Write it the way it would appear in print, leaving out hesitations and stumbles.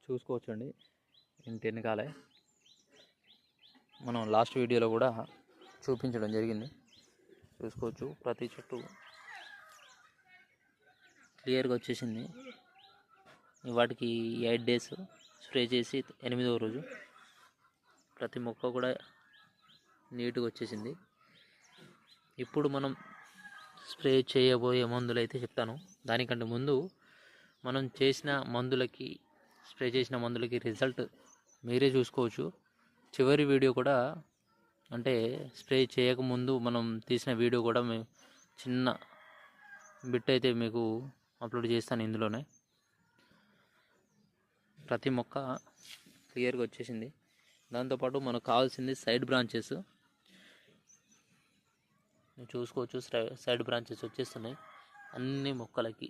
చూసుకోవచ్చండి ఇంటి వెనకాలే మనం లాస్ట్ వీడియోలో కూడా చూపించడం జరిగింది. చూసుకోవచ్చు ప్రతి చెట్టు క్లియర్గా వచ్చేసింది. వాటికి 8 days స్ప్రే చేసి 8వ రోజు ప్రతి మొక్క కూడా నీట్గా వచ్చేసింది. ఇప్పుడు మనం స్ప్రే చేయబోయే మందులు అయితే చెప్తాను. దానికంటే ముందు మనం చేసిన మందులకి స్ప్రే చేసిన మందులకి రిజల్ట్ మీరే చూసుకోవచ్చు. చివరి వీడియో కూడా అంటే స్ప్రే చేయకముందు మనం తీసిన వీడియో కూడా చిన్న బిట్ అయితే మీకు అప్లోడ్ చేస్తాను. ఇందులోనే ప్రతి మొక్క క్లియర్గా వచ్చేసింది. దాంతోపాటు మనకు కావాల్సింది సైడ్ బ్రాంచెస్. చూసుకోవచ్చు సైడ్ బ్రాంచెస్ వచ్చేస్తున్నాయి అన్ని మొక్కలకి.